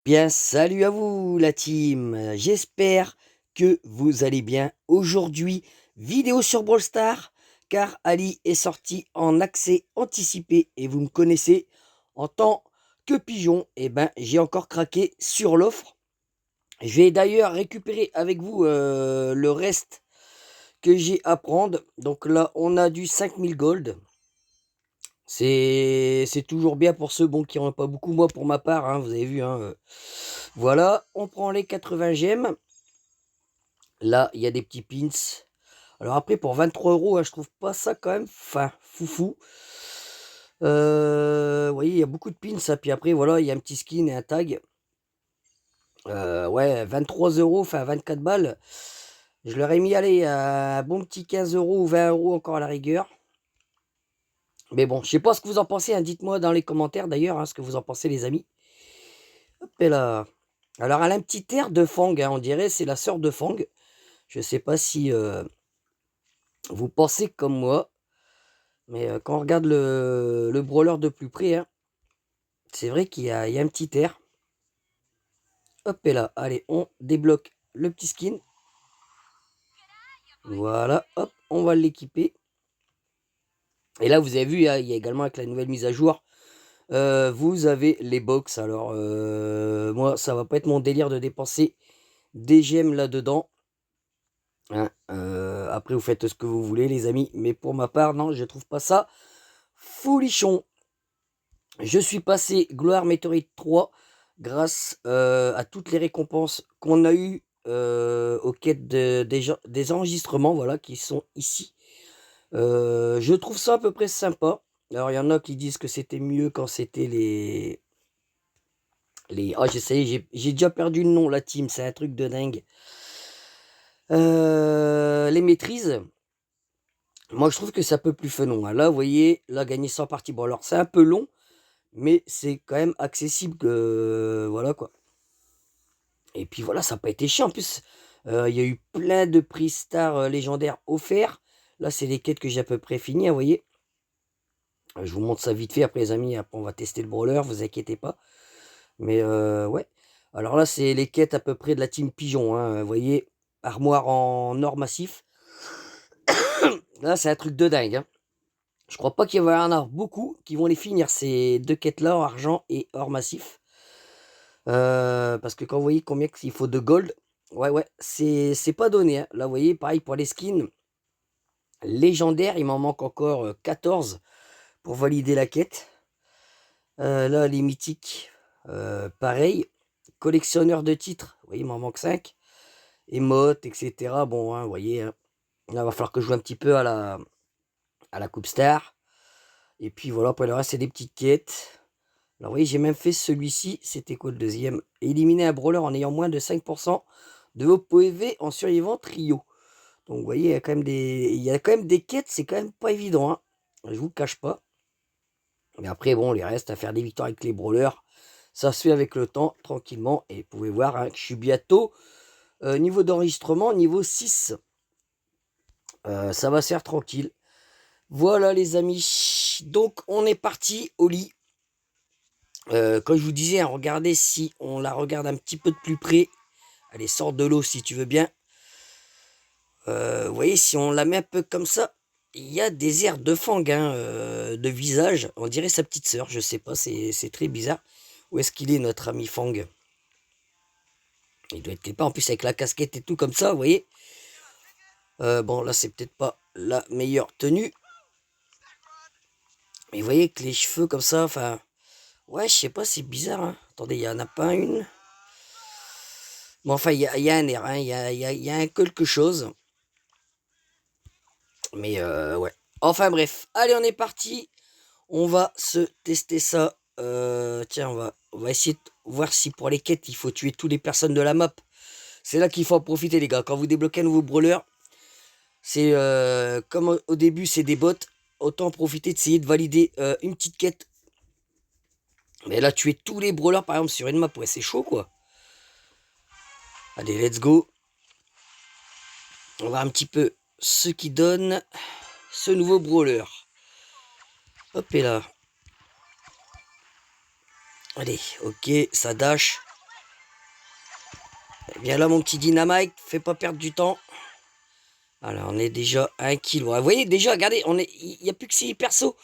Bien, salut à vous la team. J'espère que vous allez bien. Aujourd'hui, vidéo sur Brawl Stars, car Ali est sorti en accès anticipé et vous me connaissez en tant que pigeon. Et ben, j'ai encore craqué sur l'offre. Je vais d'ailleurs récupérer avec vous le reste que j'ai à prendre. Donc là, on a du 5000 gold. C'est toujours bien pour ceux bon, qui n'en ont pas beaucoup. Moi, pour ma part, hein, vous avez vu, hein, voilà, on prend les 80 gemmes. Là, il y a des petits pins. Alors après, pour 23 euros, hein, je trouve pas ça quand même foufou. Vous voyez, il y a beaucoup de pins. Ça. Puis après, voilà, il y a un petit skin et un tag. Ouais, 23 euros, enfin 24 balles. Je leur ai mis, allez, un bon petit 15 euros ou 20 euros encore à la rigueur. Mais bon, je sais pas ce que vous en pensez. Hein. Dites-moi dans les commentaires d'ailleurs hein, ce que vous en pensez, les amis. Hop et là. Alors, elle a un petit air de Fang. Hein, on dirait c'est la sœur de Fang. Je sais pas si vous pensez comme moi. Mais quand on regarde le brawler de plus près, hein, c'est vrai qu'il y a un petit air. Hop et là, allez, on débloque le petit skin. Voilà, hop, on va l'équiper. Et là, vous avez vu, hein, il y a également avec la nouvelle mise à jour, vous avez les box. Alors, moi, ça va pas être mon délire de dépenser des gemmes là-dedans. Hein. Après, vous faites ce que vous voulez, les amis. Mais pour ma part, non, je trouve pas ça folichon. Je suis passé Gloire Météorite 3 grâce à toutes les récompenses qu'on a eues aux quêtes des enregistrements voilà, qui sont ici. Je trouve ça à peu près sympa. Alors il y en a qui disent que c'était mieux quand c'était les... Ah j'ai déjà perdu le nom, la team, c'est un truc de dingue. Les maîtrises. Moi je trouve que c'est un peu plus fun. Hein. Là vous voyez, là gagner 100 parties. Bon alors c'est un peu long. Mais c'est quand même accessible que voilà quoi. Et puis voilà, ça n'a pas été chiant. En plus, il y a eu plein de prix stars légendaires offerts. Là, c'est les quêtes que j'ai à peu près finies, hein, vous voyez. Je vous montre ça vite fait après les amis. Après, on va tester le brawler, vous inquiétez pas. Mais ouais. Alors là, c'est les quêtes à peu près de la team Pigeon. Hein, vous voyez, armoire en or massif. Là, c'est un truc de dingue. Hein. Je crois pas qu'il va y en avoir beaucoup qui vont les finir, ces deux quêtes-là, en argent et or massif. Parce que quand vous voyez combien il faut de gold, ouais, c'est pas donné. Hein. Là, vous voyez, pareil pour les skins légendaires, il m'en manque encore 14 pour valider la quête. Là, les mythiques, pareil. Collectionneur de titres, vous voyez, il m'en manque 5. Émotes, etc. Bon, hein, vous voyez, hein. Là, il va falloir que je joue un petit peu à la Coupe Star. Et puis voilà, pour le reste, c'est des petites quêtes. Alors, vous voyez, j'ai même fait celui-ci. C'était quoi le deuxième? Éliminer un brawler en ayant moins de 5% de vos PV en survivant trio. Donc, vous voyez, il y a quand même des quêtes. C'est quand même pas évident. Hein. Je vous le cache pas. Mais après, bon, les restes à faire des victoires avec les brawlers, ça se fait avec le temps, tranquillement. Et vous pouvez voir hein, que je suis bientôt niveau d'enregistrement, niveau 6. Ça va se faire tranquille. Voilà, les amis. Donc, on est parti au lit. Comme je vous disais, hein, regardez si on la regarde un petit peu de plus près. Allez, sors de l'eau si tu veux bien. Vous voyez, si on la met un peu comme ça, il y a des airs de Fang, hein, de visage. On dirait sa petite sœur, je sais pas, c'est très bizarre. Où est-ce qu'il est, notre ami Fang? Il doit être quelque part, en plus avec la casquette et tout comme ça, vous voyez. Bon, là, c'est peut-être pas la meilleure tenue. Mais vous voyez que les cheveux comme ça, enfin... Ouais, je sais pas, c'est bizarre. Hein. Attendez, il y en a pas une. Bon, enfin, il y a un air, hein, il y a un quelque chose. Mais ouais. Enfin bref, allez, on est parti. On va se tester ça. Tiens, on va essayer de voir si pour les quêtes, il faut tuer toutes les personnes de la map. C'est là qu'il faut en profiter, les gars. Quand vous débloquez un nouveau brawler, c'est comme au début, c'est des bots. Autant en profiter d'essayer de valider une petite quête. Mais là, tuer tous les brawlers, par exemple, sur une map, ouais, c'est chaud, quoi. Allez, let's go. On va voir un petit peu ce qui donne ce nouveau brawler. Hop et là. Allez, ok, ça dash. Viens là, mon petit dynamite, fais pas perdre du temps. Alors, on est déjà à 1 kilo. Vous voyez, déjà, regardez, il n'y a plus que 6 persos.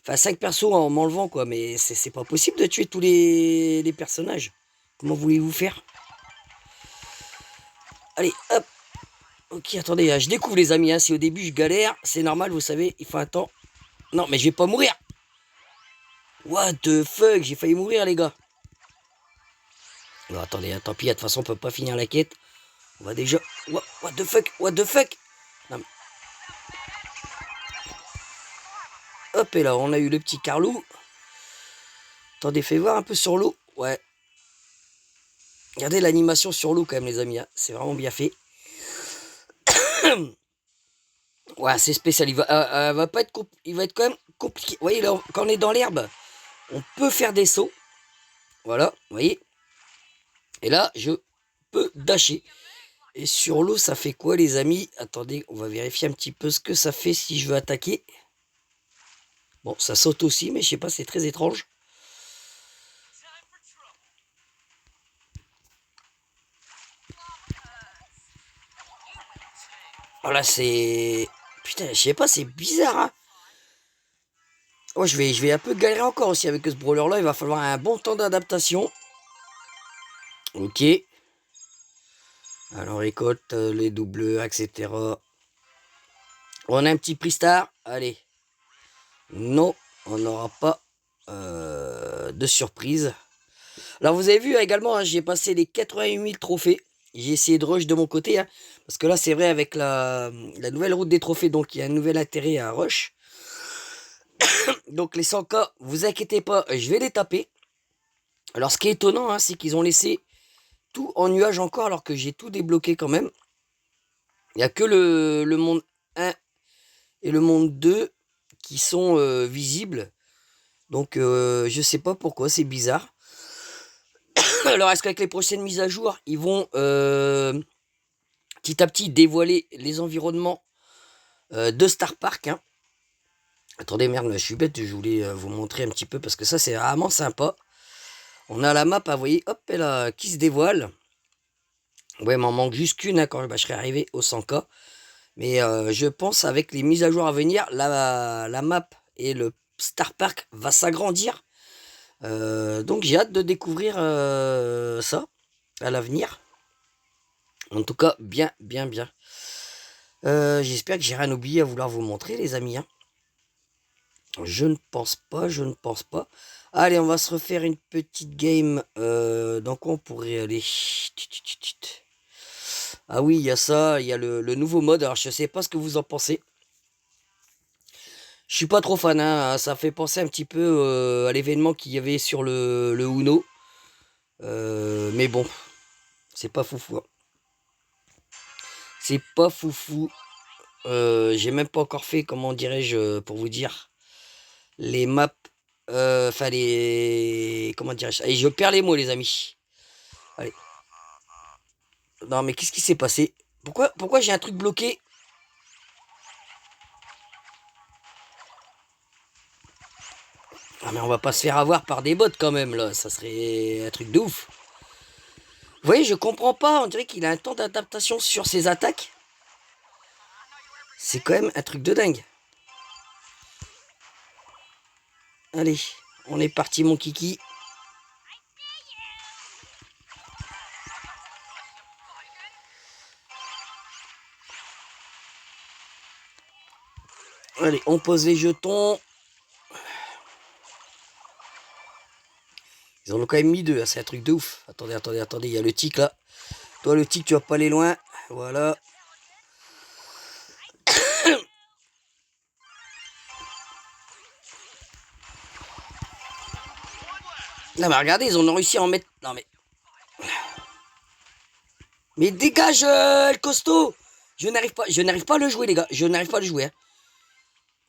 Enfin, 5 persos en m'enlevant, quoi. Mais c'est pas possible de tuer tous les personnages. Comment voulez-vous faire? Allez, hop. Ok, attendez, je découvre, les amis. Hein, si au début, je galère, c'est normal, vous savez, il faut un temps. Non, mais je vais pas mourir. What the fuck, j'ai failli mourir, les gars. Non, attendez, tant pis, de toute façon, on peut pas finir la quête. On va déjà... What the fuck, what the fuck. Non, mais... Hop, et là, on a eu le petit Carlou. Attendez, fais voir un peu sur l'eau. Ouais. Regardez l'animation sur l'eau, quand même, les amis. Hein. C'est vraiment bien fait. Ouais, c'est spécial. Va pas être il va être quand même compliqué. Vous voyez, là, quand on est dans l'herbe, on peut faire des sauts. Voilà, vous voyez. Et là, je peux dasher. Et sur l'eau, ça fait quoi, les amis? Attendez, on va vérifier un petit peu ce que ça fait si je veux attaquer. Bon, ça saute aussi, mais je sais pas, c'est très étrange. Voilà, c'est... Putain, je sais pas, c'est bizarre, hein. Oh, je vais un peu galérer encore aussi avec ce brawler-là. Il va falloir un bon temps d'adaptation. Ok. Alors, récolte les doubleurs, etc. On a un petit prix star. Allez. Non, on n'aura pas de surprise. Alors, vous avez vu également, hein, j'ai passé les 88 000 trophées. J'ai essayé de rush de mon côté. Hein, parce que là, c'est vrai, avec la nouvelle route des trophées, donc il y a un nouvel intérêt à rush. Donc, les 100K, vous inquiétez pas, je vais les taper. Alors, ce qui est étonnant, hein, c'est qu'ils ont laissé tout en nuage encore, alors que j'ai tout débloqué quand même. Il n'y a que le monde 1 et le monde 2 qui sont visibles. Donc, je sais pas pourquoi, c'est bizarre. Alors, est-ce qu'avec les prochaines mises à jour, ils vont petit à petit dévoiler les environnements de Star Park, hein. Attendez, merde, je suis bête, je voulais vous montrer un petit peu, parce que ça, c'est vraiment sympa. On a la map, vous voyez, hop, elle a, qui se dévoile. Ouais, m'en manque juste qu'une, hein, quand je serai arrivé au 100K. Mais je pense, avec les mises à jour à venir, la map et le Star Park va s'agrandir. Donc j'ai hâte de découvrir ça à l'avenir. En tout cas, bien, bien, bien. J'espère que j'ai rien oublié à vouloir vous montrer, les amis. Hein. Je ne pense pas, je ne pense pas. Allez, on va se refaire une petite game. Dans quoi on pourrait aller? Ah oui, il y a ça, il y a le nouveau mode. Alors, je sais pas ce que vous en pensez. Je suis pas trop fan, hein. Ça fait penser un petit peu à l'événement qu'il y avait sur le Uno. Mais bon, c'est pas foufou. Hein. C'est pas foufou. J'ai même pas encore fait, comment dirais-je, pour vous dire, les maps. Enfin, les... Comment dirais-je? Allez, je perds les mots, les amis. Allez. Non, mais qu'est-ce qui s'est passé? Pourquoi j'ai un truc bloqué? Ah, mais on va pas se faire avoir par des bots quand même, là. Ça serait un truc de ouf. Vous voyez, je comprends pas. On dirait qu'il a un temps d'adaptation sur ses attaques. C'est quand même un truc de dingue. Allez, on est parti, mon kiki. Allez, on pose les jetons. Ils en ont quand même mis deux, hein, c'est un truc de ouf. Attendez, attendez, attendez, il y a le tic là. Toi, le tic, tu vas pas aller loin. Voilà. Non, mais regardez, ils ont réussi à en mettre. Non, mais. Mais dégage, le costaud! Je n'arrive pas à le jouer, les gars. Je n'arrive pas à le jouer. Hein.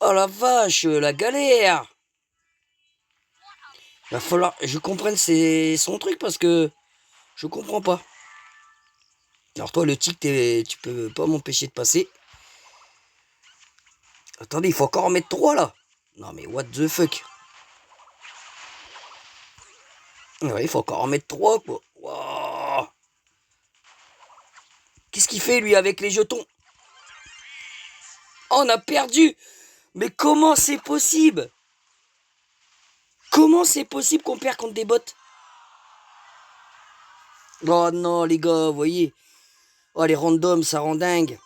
Oh la vache, la galère! Va falloir que je comprenne son truc parce que je comprends pas. Alors toi, le tic, tu peux pas m'empêcher de passer. Attendez, il faut encore en mettre 3 là. Non mais what the fuck. Ouais, il faut encore en mettre 3 quoi. Wow. qu'il fait, lui, avec les jetons? Oh, on a perdu. Mais comment c'est possible? Comment c'est possible qu'on perd contre des bots? Oh non, les gars, vous voyez. Oh, les randoms, ça rend dingue.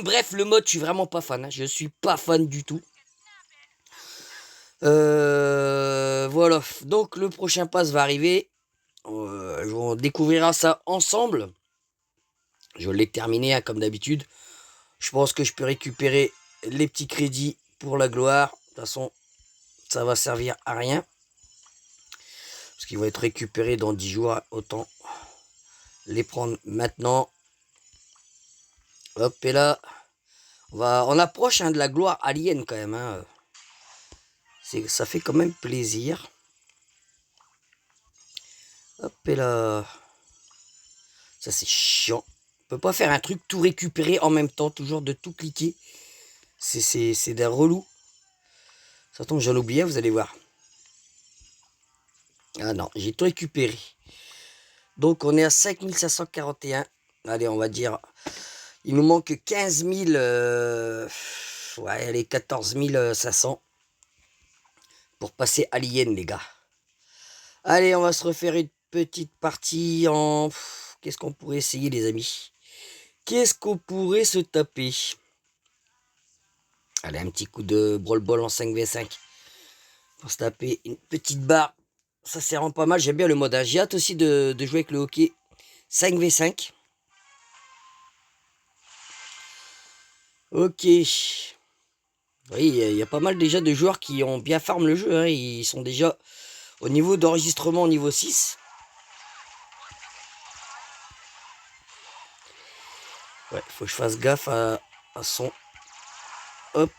Bref, le mode, je suis vraiment pas fan. Hein. Je suis pas fan du tout. Voilà. Donc, le prochain pass va arriver. On découvrira ça ensemble. Je l'ai terminé, hein, comme d'habitude. Je pense que je peux récupérer les petits crédits pour la gloire. De toute façon, ça va servir à rien. Parce qu'ils vont être récupérés dans 10 jours. Autant les prendre maintenant. Hop, et là, on approche, hein, de la gloire alien quand même. Hein. Ça fait quand même plaisir. Hop, et là. Ça, c'est chiant. On peut pas faire un truc tout récupérer en même temps. Toujours de tout cliquer. C'est d'un relou. Ça tombe, j'en oubliais, vous allez voir. Ah non, j'ai tout récupéré. Donc, on est à 5541. Allez, on va dire... Il nous manque 15 000... ouais, allez, 14 500. Pour passer Alien, les gars. Allez, on va se refaire une petite partie en... Qu'est-ce qu'on pourrait essayer, les amis? Qu'est-ce qu'on pourrait se taper? Allez, un petit coup de Brawl Ball en 5v5. Pour se taper une petite barre. Ça, c'est vraiment pas mal. J'aime bien le mode. J'ai hâte aussi de jouer avec le hockey 5v5. Ok. Oui, il y a pas mal déjà de joueurs qui ont bien farm le jeu. Hein. Ils sont déjà au niveau d'enregistrement au niveau 6. Ouais, faut que je fasse gaffe à son... Hop.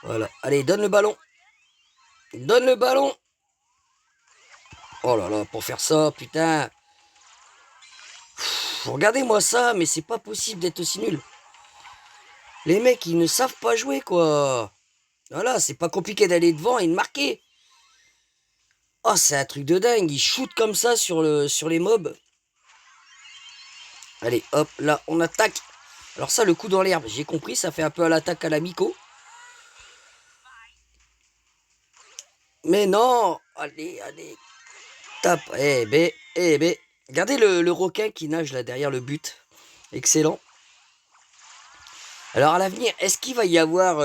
Voilà. Allez, donne le ballon. Donne le ballon. Oh là là, pour faire ça, putain. Regardez-moi ça, mais c'est pas possible d'être aussi nul. Les mecs, ils ne savent pas jouer, quoi. Voilà, c'est pas compliqué d'aller devant et de marquer. Oh, c'est un truc de dingue. Ils shootent comme ça sur les mobs. Allez, hop, là, on attaque. Alors ça, le coup dans l'herbe, j'ai compris, ça fait un peu à l'attaque à la Miko. Mais non. Allez, allez. Tape. Eh ben, eh ben. Regardez le requin qui nage là derrière le but. Excellent. Alors à l'avenir, est-ce qu'il va y avoir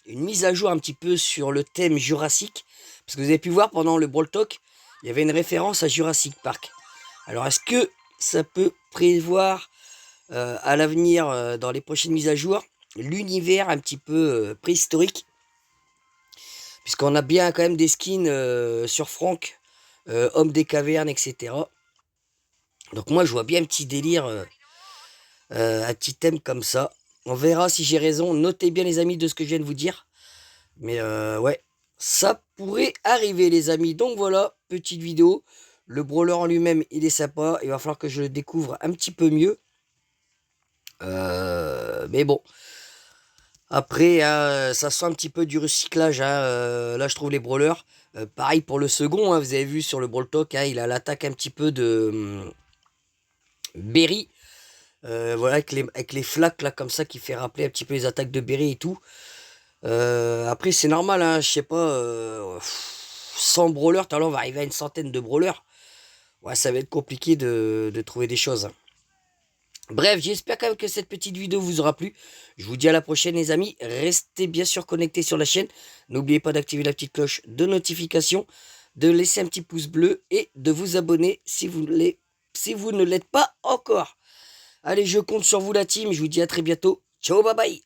une mise à jour un petit peu sur le thème Jurassic? Parce que vous avez pu voir pendant le Brawl Talk, il y avait une référence à Jurassic Park. Alors est-ce que ça peut prévoir à l'avenir, dans les prochaines mises à jour, l'univers un petit peu préhistorique? Puisqu'on a bien quand même des skins sur Franck, Homme des cavernes, etc. Donc moi je vois bien un petit délire, un petit thème comme ça. On verra si j'ai raison. Notez bien les amis de ce que je viens de vous dire. Mais ouais, ça pourrait arriver les amis. Donc voilà, petite vidéo. Le brawler en lui-même, il est sympa. Il va falloir que je le découvre un petit peu mieux. Mais bon. Après, hein, ça sent un petit peu du recyclage. Hein. Là, je trouve les brawlers. Pareil pour le second. Hein, vous avez vu sur le Brawl Talk, hein, il a l'attaque un petit peu de Berry. Voilà, avec les flaques là comme ça qui fait rappeler un petit peu les attaques de Berry et tout. Après c'est normal, hein, je sais pas, 100 brawlers, tout à l'heure on va arriver à une centaine de brawlers. Ouais, ça va être compliqué de trouver des choses. Hein. Bref, j'espère quand même que cette petite vidéo vous aura plu. Je vous dis à la prochaine les amis. Restez bien sûr connectés sur la chaîne. N'oubliez pas d'activer la petite cloche de notification, de laisser un petit pouce bleu et de vous abonner si vous ne l'êtes pas encore. Allez, je compte sur vous la team. Je vous dis à très bientôt. Ciao, bye bye.